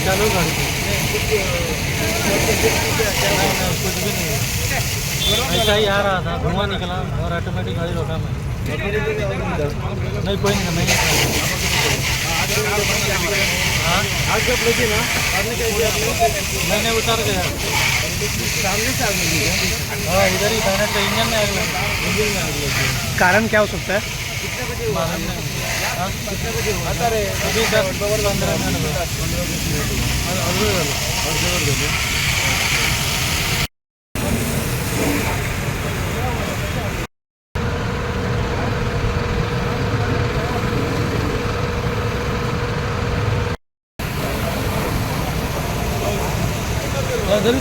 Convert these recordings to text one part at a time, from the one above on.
चालू गाड़ी ऐसा ही आ रहा था, धुआं निकला और ऑटोमेटिक गाड़ी रोका मैं। नहीं कोई नहीं, आग जब लगी ना आपने क्या किया? मैंने उतर गया सामने से आग लगी है। हाँ इधर ही था, इंजन में आग लगी। कारण क्या हो सकता है? मालूम नहीं। कितने बजे आता रहे? अभी 10-15 मिनट हुआ। जरूर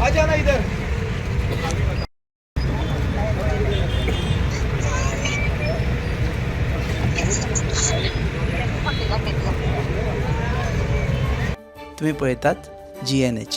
आ जाना इधर। तुम्ही पळतात GNH।